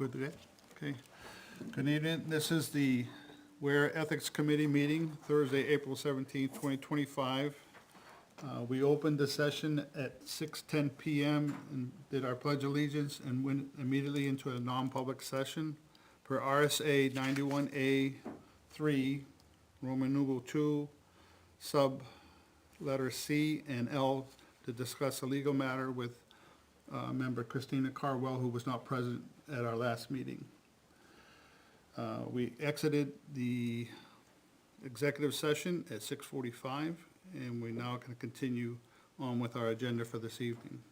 Good, good, okay. Good evening, this is the Ware Ethics Committee meeting, Thursday, April 17th, 2025. We opened the session at 6:10 PM and did our pledge of allegiance and went immediately into a non-public session per RSA 91A3, Roman numeral 2, sub letter C and L to discuss a legal matter with member Christina Carwell, who was not present at our last meeting. We exited the executive session at 6:45, and we're now going to continue on with our agenda for this evening.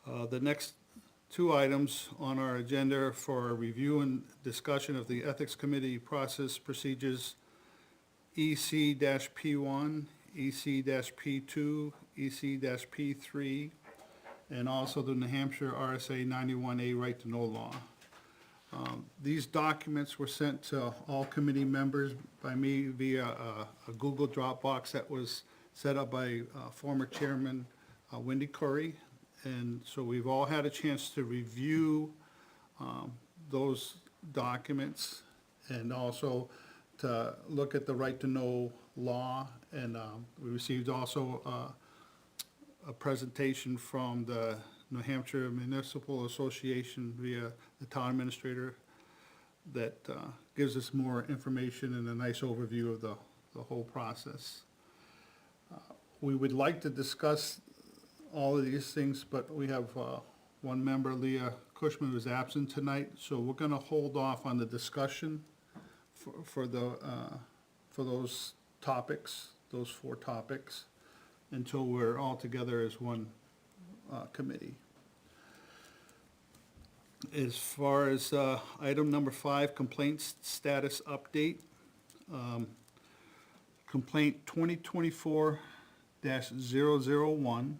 The next two items on our agenda for review and discussion of the Ethics Committee process procedures, EC-P1, EC-P2, EC-P3, and also the New Hampshire RSA 91A right to know law. These documents were sent to all committee members by me via a Google Dropbox that was set up by former chairman Wendy Curry. And so we've all had a chance to review those documents and also to look at the right to know law. And we received also a presentation from the New Hampshire Municipal Association via the town administrator that gives us more information and a nice overview of the whole process. We would like to discuss all of these things, but we have one member, Leah Cushman, who's absent tonight, so we're going to hold off on the discussion for those topics, those four topics, until we're all together as one committee. As far as item number 5, complaints status update, complaint 2024-001,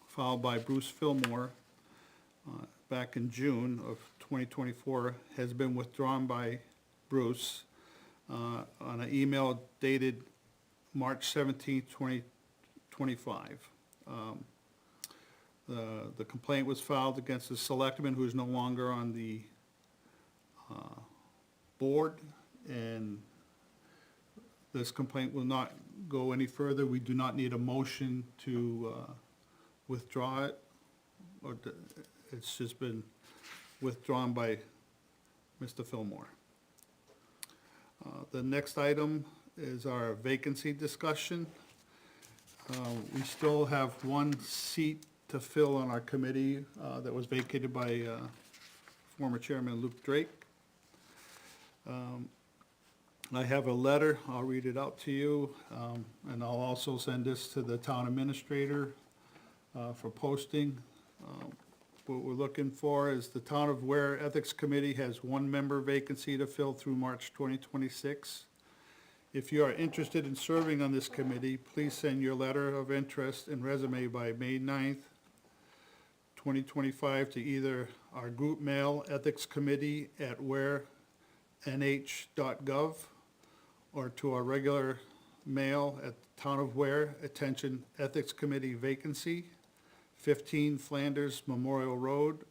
filed by Bruce Fillmore back in June of 2024, has been withdrawn by Bruce on an email dated March 17, 2025. The complaint was filed against the selectman, who is no longer on the board, and this complaint will not go any further. We do not need a motion to withdraw it, or it's just been withdrawn by Mr. Fillmore. The next item is our vacancy discussion. We still have one seat to fill on our committee that was vacated by former chairman Luke Drake. I have a letter, I'll read it out to you, and I'll also send this to the town administrator for posting. What we're looking for is the Town of Ware Ethics Committee has one member vacancy to fill through March 2026. If you are interested in serving on this committee, please send your letter of interest and resume by May 9th, 2025 to either our group mail ethicscommittee@warenh.gov or to our regular mail at Town of Ware, attention Ethics Committee vacancy, 15 Flanders Memorial Road,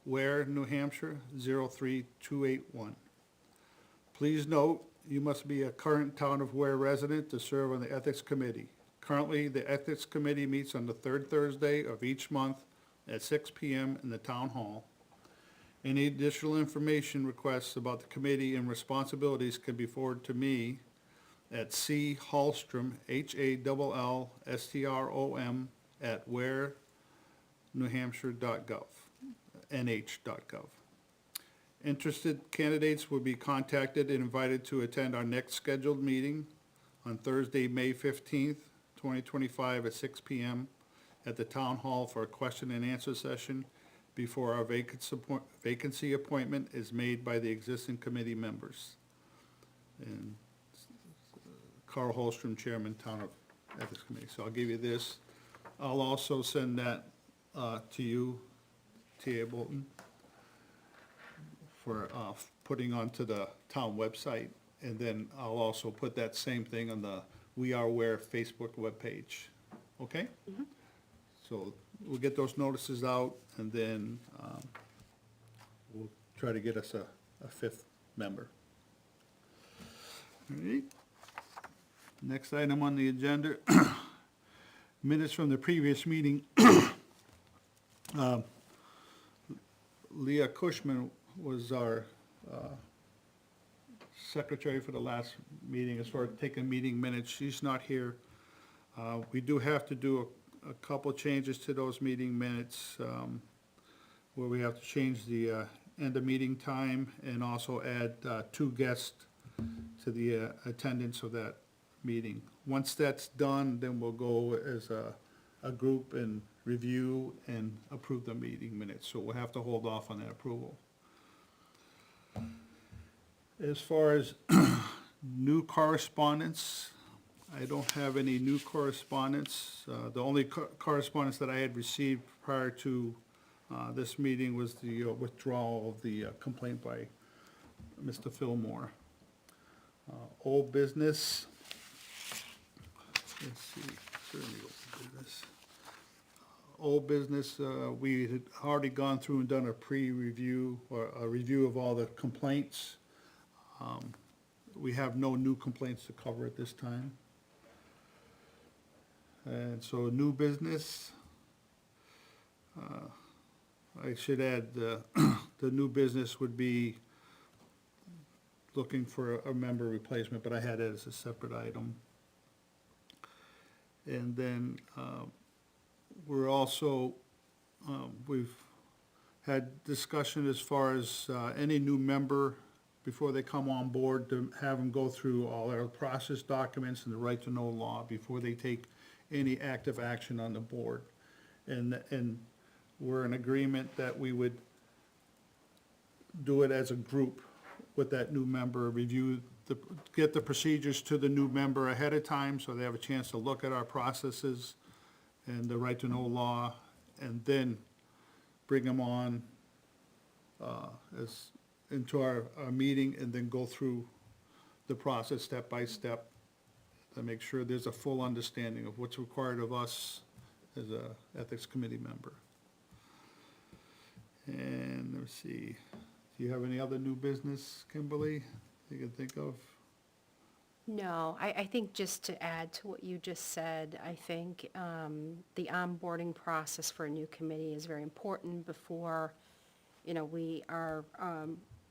Ware, New Hampshire, 03281. Please note, you must be a current Town of Ware resident to serve on the Ethics Committee. Currently, the Ethics Committee meets on the third Thursday of each month at 6 p.m. in the Town Hall. Any additional information requests about the committee and responsibilities can be forwarded to me at challstrom, HALLSTROM, @warenewhampshire.gov, nh.gov. Interested candidates will be contacted and invited to attend our next scheduled meeting on Thursday, May 15th, 2025 at 6 p.m. at the Town Hall for a question and answer session before our vacancy appointment is made by the existing committee members. And Carl Holstrom, Chairman, Town of Ethics Committee. So I'll give you this. I'll also send that to you, T.A. Bolton, for putting onto the town website. And then I'll also put that same thing on the We Are Ware Facebook webpage. Okay? Mm-hmm. So we'll get those notices out, and then try to get us a fifth member. All right. Next item on the agenda, minutes from the previous meeting. Leah Cushman was our secretary for the last meeting as far as taking meeting minutes. She's not here. We do have to do a couple changes to those meeting minutes, where we have to change the end of meeting time and also add 2 guests to the attendance of that meeting. Once that's done, then we'll go as a group and review and approve the meeting minutes. So we'll have to hold off on that approval. As far as new correspondence, I don't have any new correspondence. The only correspondence that I had received prior to this meeting was the withdrawal of the complaint by Mr. Fillmore. Old business. Let's see, certainly old business. Old business, we had already gone through and done a pre-review or a review of all the complaints. We have no new complaints to cover at this time. And so new business, I should add, the new business would be looking for a member replacement, but I had it as a separate item. And then we're also, we've had discussion as far as any new member, before they come on board, to have them go through all our process documents and the right to know law before they take any active action on the board. And we're in agreement that we would do it as a group with that new member, review, get the procedures to the new member ahead of time so they have a chance to look at our processes and the right to know law, and then bring them on as into our meeting, and then go through the process step by step to make sure there's a full understanding of what's required of us as a ethics committee member. And let's see, do you have any other new business, Kimberly, you can think of? No, I think just to add to what you just said, I think the onboarding process for a new committee is very important before, we are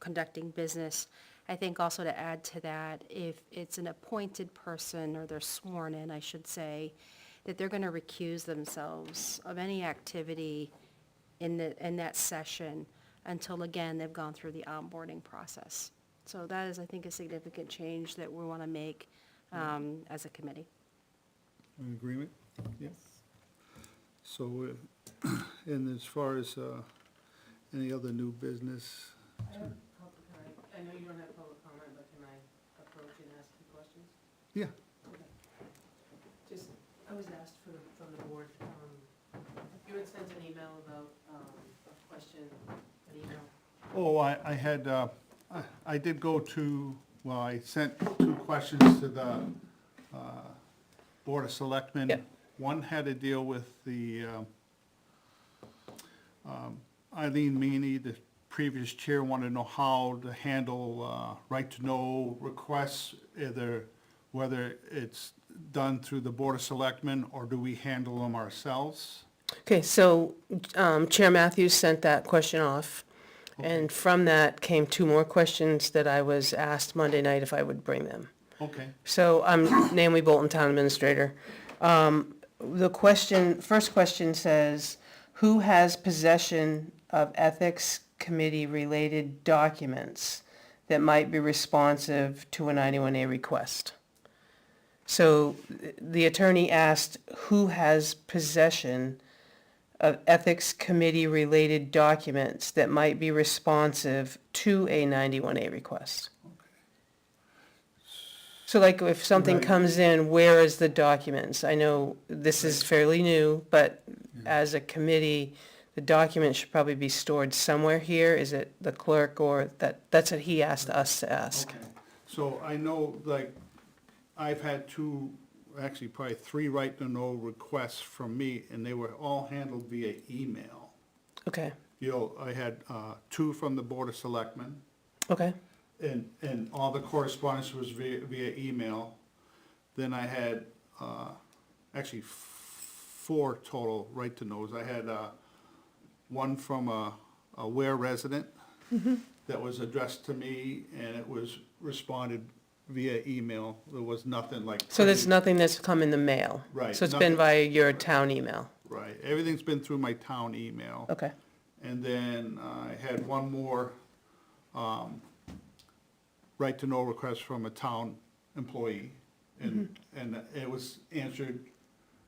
conducting business. I think also to add to that, if it's an appointed person, or they're sworn in, I should say, that they're going to recuse themselves of any activity in that session until, again, they've gone through the onboarding process. So that is, I think, a significant change that we want to make as a committee. In agreement? Yes. So, and as far as any other new business? I know you don't have public comment, but can I approach and ask you questions? Yeah. Okay. Just, I was asked from the board, you had sent an email about a question, an email. Oh, I had, I did go to, well, I sent 2 questions to the Board of Selectmen. Yeah. One had to deal with the Eileen Meany, the previous chair, wanted to know how to handle right-to-know requests, whether it's done through the Board of Selectmen, or do we handle them ourselves? Okay, so Chair Matthews sent that question off, and from that came 2 more questions that I was asked Monday night if I would bring them. Okay. So I'm Naomi Bolton, Town Administrator. The first question says, who has possession of Ethics Committee-related documents that might be responsive to a 91A request? So the attorney asked, who has possession of Ethics Committee-related documents that might be responsive to a 91A request? So like if something Right. comes in, where is the documents? I know this is fairly new, but as a committee, the document should probably be stored somewhere here. Is it the clerk, or that's what he asked us to ask? Okay. So I know, like, I've had 2, actually probably 3 right-to-know requests from me, and they were all handled via email. Okay, I had, 2 from the Board of Selectmen, Okay, and all the correspondence was via email. Then I had, actually 4 total right-to-knows. I had, one from a Ware resident that was addressed to me, and it was responded via email. There was nothing like. so there's nothing that's come in the mail? Right, So it's been nothing. via your town email? Right, everything's been through my town email. Okay, And then I had one more, right-to-know request from a town employee, and it was answered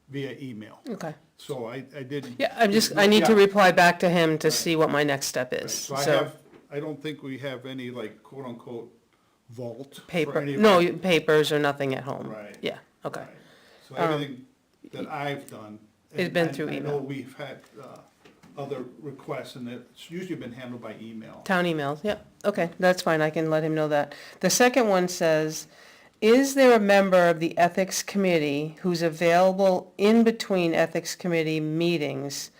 via email. okay. So I didn't. Yeah, I need to Yeah. reply back to him to see what my next step is, So so. I don't think we have any like quote-unquote vault. for Paper, any of no, our- papers or nothing at home? Right. Yeah, okay. Right. So everything that I've done. It's and been I- through I know email. we've had, other requests, and it's usually been handled by email. Town emails, yep, okay, that's fine, I can let him know that. The second one says, is there a member of the Ethics Committee who's available in between Ethics Committee meetings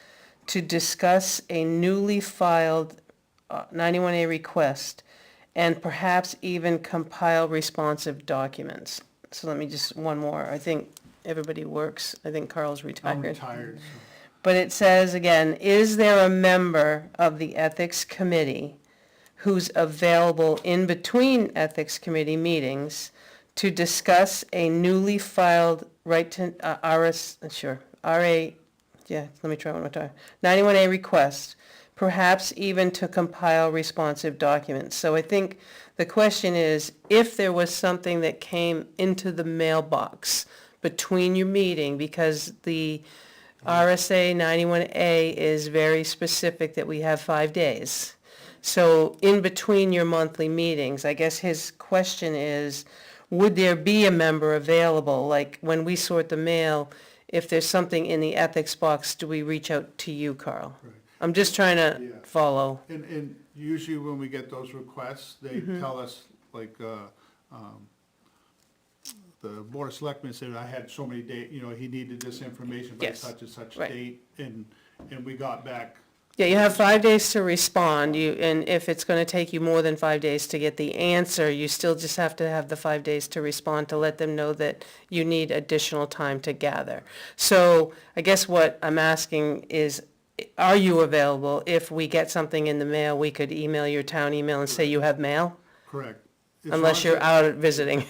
to discuss a newly filed 91A request and perhaps even compile responsive documents? So let me just, one more, I think everybody works, I think Carl's I'm retired. retired, so. But it says again, is there a member of the Ethics Committee who's available in between Ethics Committee meetings to discuss a newly filed right to, RA, yeah, let me try one more time, 91A request, perhaps even to compile responsive documents. So I think the question is, if there was something that came into the mailbox between your meeting, because the RSA 91A is very specific that we have 5 days. So in between your monthly meetings, I guess his question is, would there be a member available? Like when we sort the mail, if there's something in the ethics box, do we reach out to you, Carl? Right. I'm just trying to Yeah. follow. And usually when we get those requests, they Mm-hmm. tell us, like, the Board of Selectmen said I had so many he needed this information by Yes, such and such right. date, and we got back. Yeah, you have 5 days to respond, and if it's gonna take you more than 5 days to get the answer, you still just have to have the 5 days to respond to let them know that you need additional time to gather. So I guess what I'm asking is, are you available? If we get something in the mail, we could email your town email and say you have mail, Correct. unless you're out visiting,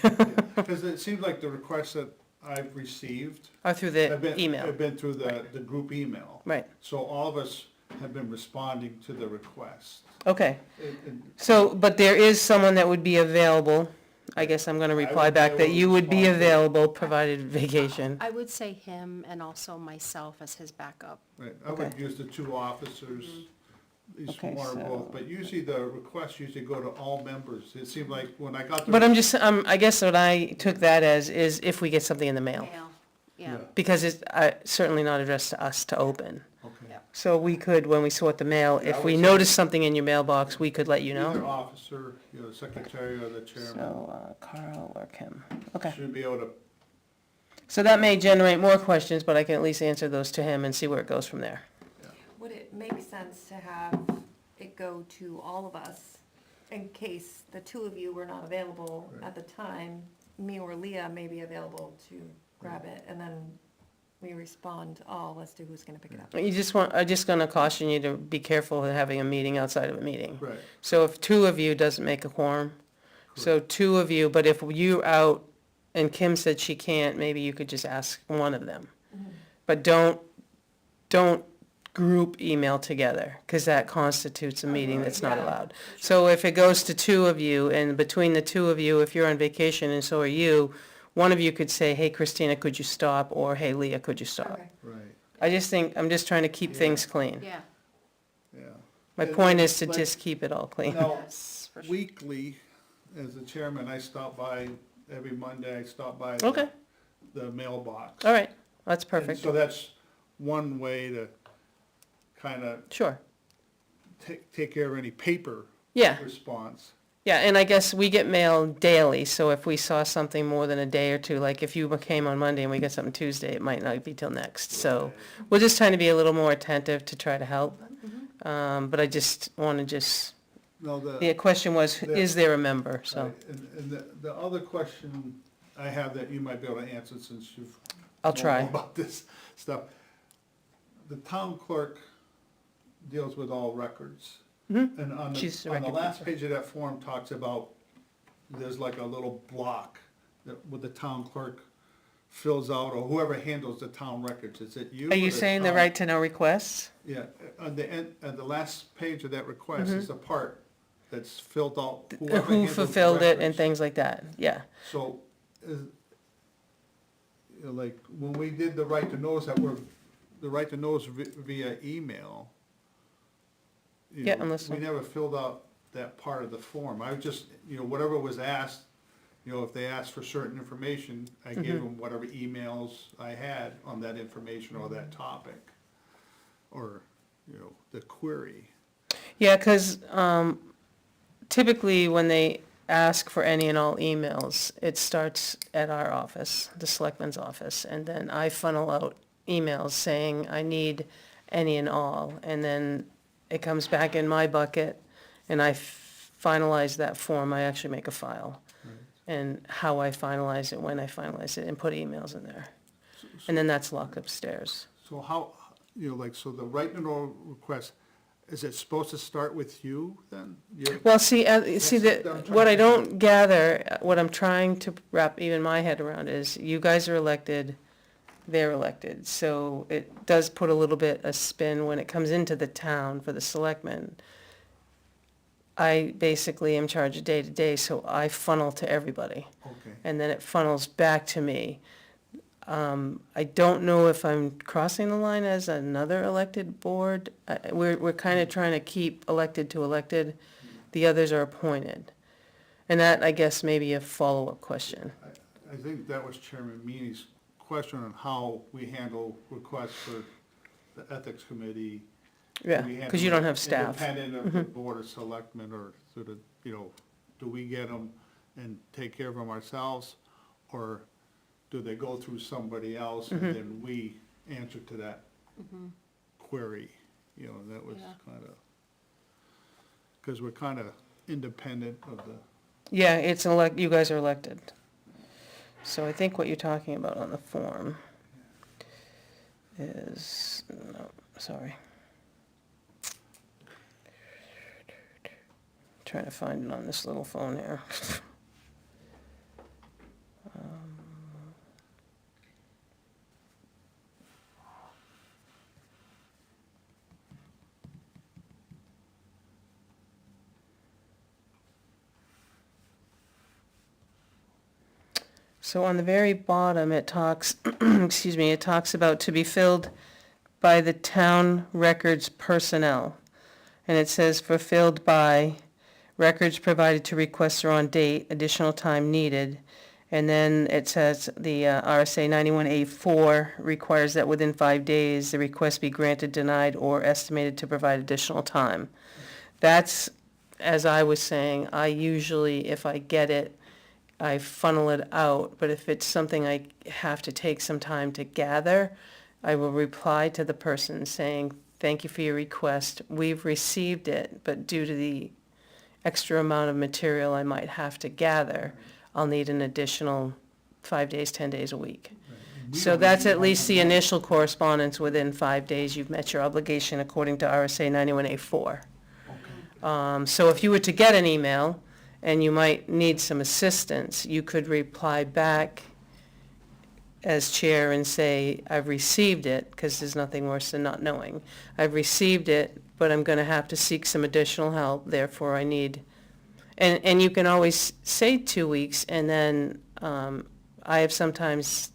Because it seems like the requests that I've received or through have the been, email. have been through the group email. Right, So all of us have been responding to the request. okay. And So, but there is someone that would be available. I guess I'm gonna reply would be back that able to you would be respond to it. available, provided vacation. I would say him and also myself as his backup. Right, I would Okay. use the 2 officers, these Okay, one or so- both, but usually the requests usually go to all members. It seemed like when I got the. But I'm just, I guess what I took that as is if we get something in the mail, Mail, yeah. because it's certainly not addressed to us to open. Okay. Yeah. So we could, when we sort the mail, Yeah, I if we would say- notice something in your mailbox, we could let you Either know. officer, the secretary or the chairman So, Carl or Kim, okay. should be able to, So that may generate more questions, but I can at least answer those to him and see where it goes from there. Would it make sense to have it go to all of us in case the 2 of you were not available Right. at the time? Me or Leah may be available to grab it, and then we respond all as to who's gonna pick it up. I'm just gonna caution you to be careful of having a meeting outside of a meeting. right. So if 2 of you doesn't make a quorum, so 2 of you, but if you're out and Kim said she can't, maybe you could just ask one of them. But don't group email together, because that constitutes a meeting that's not Yeah. allowed. So if it goes to 2 of you, and between the 2 of you, if you're on vacation and so are you, one of you could say, hey, Christina, could you stop? Or, hey, Leah, could you stop? Okay. Right, I'm just trying to keep Yeah. things clean. Yeah, yeah. My And point then, is to like, just keep it all clean. Now, yes, for sure. weekly, as the chairman, I stop by, every Monday, I stop by Okay, the mailbox. all right, that's And perfect, so that's one way to kind of sure. take care of any paper Yeah, response. yeah, and I guess we get mail daily, so if we saw something more than a day or two, like if you came on Monday and we got something Tuesday, it might not be till next, so we're just trying to be a little more attentive to try to help. But I just want to No, the question was, is there a member, so right, and the other question I have that you might be able to answer since you've I'll know try. more about this stuff. The town clerk deals with all records. And on She's the on the record last keeper. page of that form talks about, there's like a little block that with the town clerk fills out, or whoever handles the town records. Is it you? Are or you saying the town- right to know requests? Yeah, on the end, on the last page of that request is the part that's filled out. Whoever Who handles the fulfilled it and records. things like that, yeah. So, like, when we did the right to knows the right to knows via email, you Yeah, know, I'm listening. we never filled out that part of the form. I just, whatever was asked, if they asked for certain information, I gave Mm-hmm. them whatever emails I had on that information or that topic, or, the query. Yeah, because typically when they ask for any and all emails, it starts at our office, the selectman's office, and then I funnel out emails saying I need any and all, and then it comes back in my bucket, and I finalize that form. I actually make a file, and how I finalize it, when I finalize it, and put emails in there. And then that's locked upstairs. So how, so the right to know request, is it supposed to start with you then? Well, see, That's what I'm what trying I to- don't gather, what I'm trying to wrap even my head around is, you guys are elected, they're elected, so it does put a little bit of spin when it comes into the town for the selectmen. I basically am charged of day-to-day, so I funnel to everybody, Okay. and then it funnels back to me. I don't know if I'm crossing the line as another elected board. We're kind of trying to keep elected to elected. The others are appointed. And that, I guess, may be a follow-up question. I think that was Chairman Meany's question on how we handle requests for the Ethics Committee. Yeah, We because you handle don't have staff. Independent of the Board of Selectmen, or sort of, do we get them and take care of them ourselves? Or do they go through somebody else and then we answer to that query? And that was Yeah. kind of, because we're kind of independent of the, Yeah, you guys are elected. So I think what you're talking about on the form is, no, sorry. Trying to find it on this little phone here. So on the very bottom, it talks, excuse me, it talks about to be filled by the town records personnel. And it says fulfilled by records provided to requester on date, additional time needed. And then it says the RSA 91A4 requires that within 5 days, the request be granted, denied, or estimated to provide additional time. That's, as I was saying, I usually, if I get it, I funnel it out, but if it's something I have to take some time to gather, I will reply to the person saying, thank you for your request. We've received it, but due to the extra amount of material I might have to gather, I'll need an additional 5 days, 10 days a week. we So don't that's even at least the have to- initial correspondence. Within 5 days, you've met your obligation according to RSA 91A4. Okay. So if you were to get an email and you might need some assistance, you could reply back as chair and say, I've received it, because there's nothing worse than not knowing. I've received it, but I'm going to have to seek some additional help, therefore I need, and you can always say 2 weeks, and then I have sometimes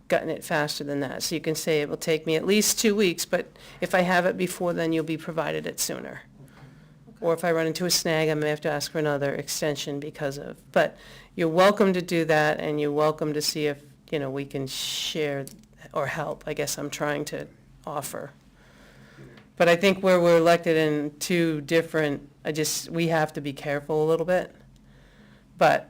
gotten it faster than that. So you can say it will take me at least 2 weeks, but if I have it before then, you'll be provided it sooner. Or if I run into a snag, I may have to ask for another extension because of, but you're welcome to do that, and you're welcome to see if, we can share or help, I guess I'm trying to offer. But I think where we're elected in two different, we have to be careful a little bit. But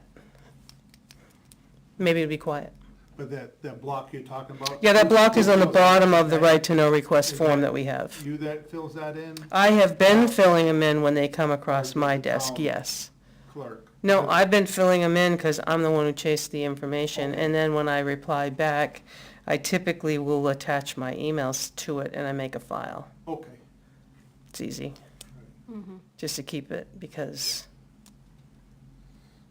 maybe it'll be quiet. But that block you're talking about? Yeah, that block is on the Who fills that bottom of the in? right to know request Is form that- that we have. You that fills that in, I have been filling them in when they come across Or my the desk, town yes. clerk? No, I've been filling them in because I'm the one who chased the information, and then when I reply back, I typically will attach my emails to it and I make a file. Okay. It's easy, just to keep it, because,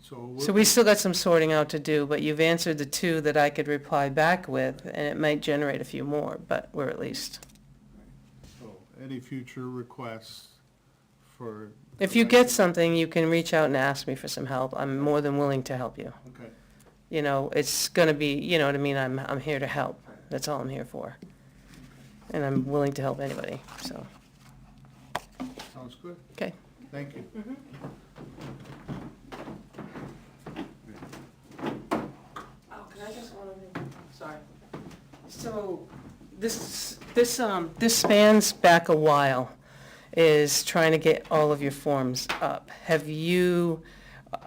so we still got some sorting out to do, but you've answered the two that I could reply back with, and it might generate a few more, but we're at least. So, any future requests for? If you get something, you can reach out and ask me for some help. I'm more than willing to help you. Okay, You know, it's gonna be, you know what I mean, I'm here to help. That's all I'm here for. And I'm willing to help anybody, so, sounds good. okay. Thank you. Oh, can I just want to, sorry. So, this spans back a while, is trying to get all of your forms up. Have you,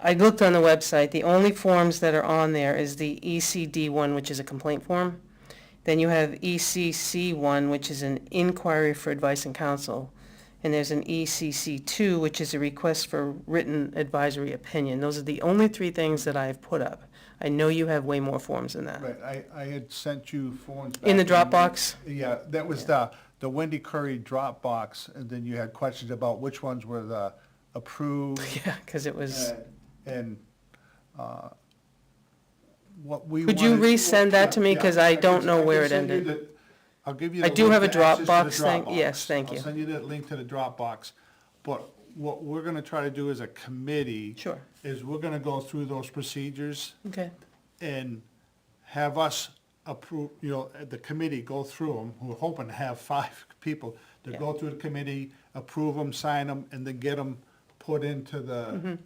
I looked on the website, the only forms that are on there is the ECD one, which is a complaint form. Then you have ECC one, which is an inquiry for advice and counsel. And there's an ECC two, which is a request for written advisory opinion. Those are the only three things that I've put up. I know you have way more forms than that. Right, I had sent you forms. In the back Dropbox? Yeah, that was the Wendy Curry Dropbox, and then you had questions about which ones were the approved. Yeah, because it was, And, what we Could you wanted- resend that to me? Yeah, 'Cause I don't can- know can where it send you ended. the- I'll give you I the do link have a to access to the Dropbox thing. Dropbox. Yes, thank you. I'll send you the link to the Dropbox, but what we're gonna try to do as a committee sure, is we're gonna go through those procedures okay, and have us approve, the committee go through them. We're hoping to have 5 people to go through the committee, approve them, sign them, and then get them put into the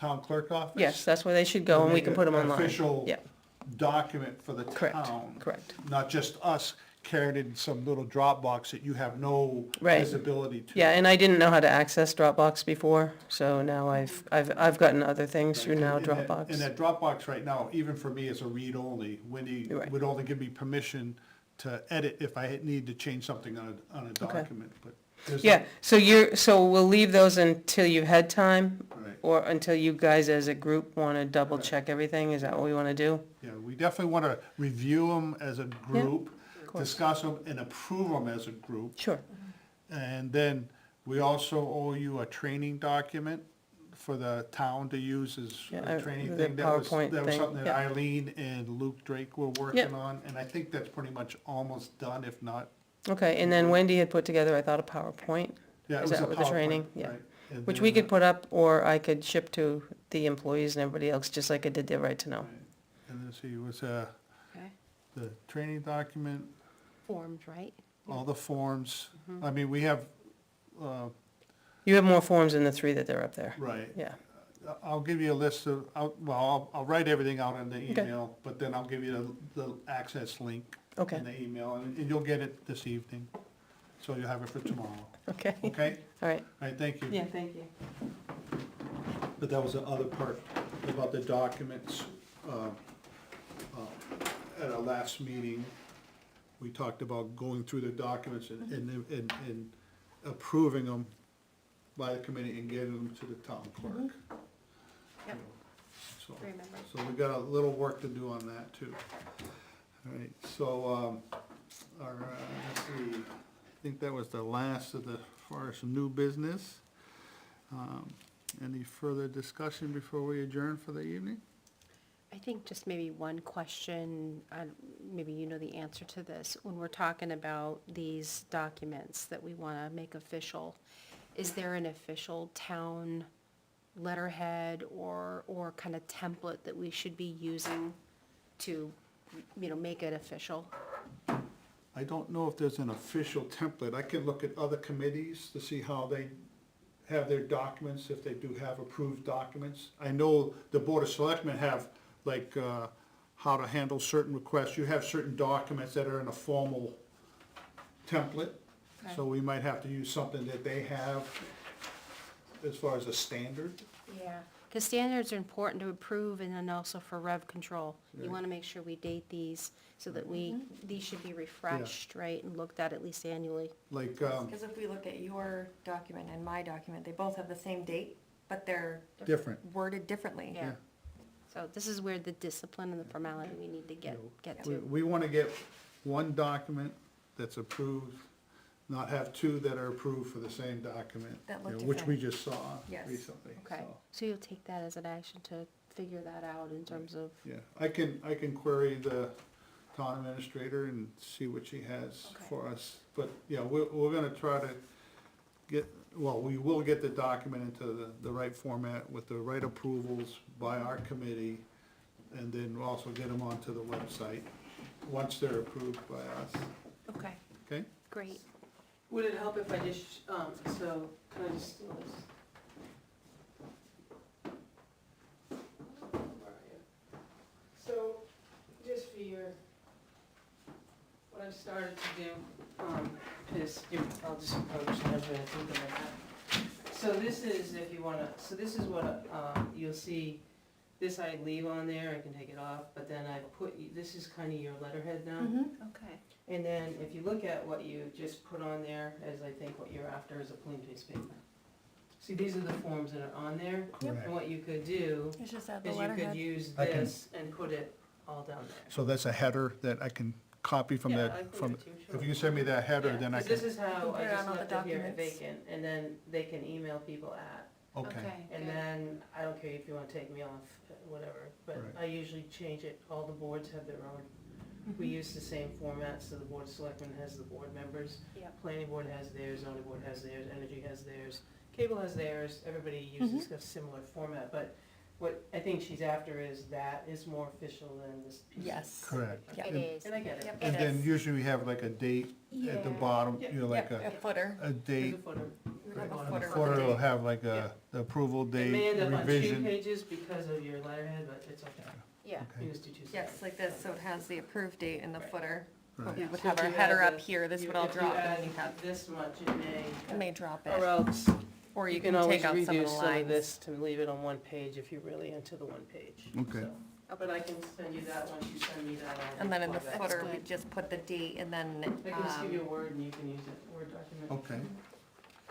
town clerk office. Mm-hmm. yes, that's where they should go, and we can put them Make an online. official Yeah, document for the correct, town. correct. Not just us carried in some little Dropbox that you have no Right. visibility to. Yeah, and I didn't know how to access Dropbox before, so now I've gotten other things through now And that Dropbox. Dropbox right now, even for me, is a read-only. Wendy Right. would only give me permission to edit if I need to change something on a Okay. document, but. there's Yeah, so we'll leave those until you've had time, Right. or until you guys as a group want to double check everything, is that what we want to do? Yeah, we definitely want to review them as a group, of course. discuss them and approve them as a group. Sure, And then we also owe you a training document for the town to use as Yeah, a training the thing. PowerPoint That was thing, something that yeah. Eileen and Luke Drake were working on, and I think that's pretty much almost done, if not. okay, and then Wendy had put together, I thought, a PowerPoint, Yeah, it Is was that a with the training? PowerPoint, Yeah. right. And which then, we could put up, or I could ship to the employees and everybody else, just like I did their right to know. And let's see, it was, Okay. the training document, Forms, right? all the forms. I mean, we have, You have more forms than the 3 that they're up there, right. yeah, I'll give you a list of, I'll write everything out in the Okay. email, but then I'll give you the access link okay, in the email, and you'll get it this evening. So you'll have it for tomorrow, okay, okay? all right. All right, thank you. Yeah, thank you. But that was the other part about the documents. At our last meeting, we talked about going through the documents and approving them by the committee and getting them to the town clerk. Yep. So, Remember. so we got a little work to do on that too. All right, so, let's see, I think that was the last of the, as far as new business. Any further discussion before we adjourn for the evening? I think just maybe one question, maybe you know the answer to this. When we're talking about these documents that we want to make official, is there an official town letterhead or kind of template that we should be using to, make it official? I don't know if there's an official template. I can look at other committees to see how they have their documents, if they do have approved documents. I know the Board of Selectmen have, like, how to handle certain requests. You have certain documents that are in a formal template. Okay. So we might have to use something that they have as far as a standard. Yeah, Because standards are important to approve and then also for rev control. You Right. want to make sure we date these so that these should be refreshed, right, and looked at least annually. Like, Because if we look at your document and my document, they both have the same date, but they're different. worded differently. Yeah. So this is where the discipline and the formality we need to get We, to. we wanna get one document that's approved, not have two that are approved for the same document. That look Which we different. just saw Yes. recently, Okay, so, so you'll take that as an action to figure that out in terms of, yeah. I can query the town administrator and see what she has Okay. for us. But, yeah, we're gonna try to get, well, we will get the document into the right format with the right approvals by our committee, and then we'll also get them onto the website, once they're approved by us, okay, okay? great. Would it help if I just, so, can I just steal this? Where are you? So, just for your, what I've started to do, is, I'll just have it like that. So this is, if you wanna, so this is what, you'll see, this I leave on there, I can take it off, but then I put, this is kinda your letterhead now. Okay. And then if you look at what you just put on there, as I think what you're after is a plain piece of paper. See, these are the forms that are on there, Correct. and what you could do It's just add the is you could letterhead. use I can- this and put it all down there. So that's a header that I can copy from Yeah, I that, can from, give it to you, sure. if you send me that header, Yeah, then I 'cause can, this is You can how put I it just on all the left it here documents. vacant, and then they can email people at, okay, and then, I don't care if you wanna take me off, whatever, but Right. I usually change it, all the boards have their own. We use the same format, so the board of selectmen has the board members. Yep. Planning board has theirs, zoning board has theirs, energy has theirs, cable has theirs, everybody uses a similar format, but what I think she's after is that is more official than this piece. of Yes. paper. correct. Yeah. It is. And I get it. Yep. And It then is. usually we have like a date at the Yeah. bottom, Yeah. you know, like Yep, a footer. a There's date. a footer. We have a Right. footer. Footer will date. have like Yeah. the approval It date, may end up on two revision. pages because of your letterhead, but it's okay. Yeah. You Okay, just do two separate. Yes, like this, so it has the approved date in the Right. footer. But right. we would So have if our you header add up the- here, this you- would all if you drop, and add then you have, this much, it it may drop or it. else Or you can can always take out some of redo the some of lines. this to leave it on one page if you're really into the one page. Okay. So, But I can send you that once you send me that. I'll And then in the reply back. footer, we good. just put the date and then, I can just give you a Word and you can use it, Word document. Okay,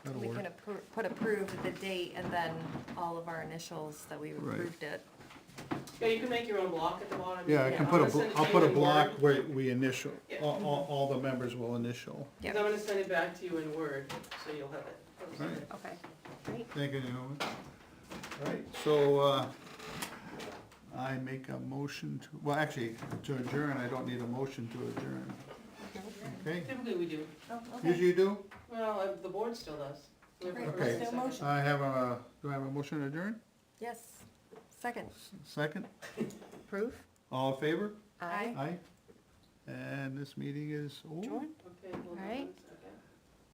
that'll we work. can put approved the date and then all of our initials that we Right. approved it. Yeah, you can make your own block at the bottom. Yeah, I can I'm put gonna send it to I'll you put a in block Word, where we initial, Yeah. all the members will initial. 'cause I'm gonna send it back to you in Word, so you'll have it. Right. Okay, great. Thank you, Naomi. All right, so, I make a motion to, well, actually, to adjourn, I don't need a motion to adjourn. Okay, Typically we do. usually you do? Well, the board still does. We have a Great. first and Okay. second. motion. I have a, do I have a motion to adjourn? Yes, second. Second? Proof? All in favor? Aye. Aye. And this meeting is over. Adjourned? Okay, hold on All right. one second.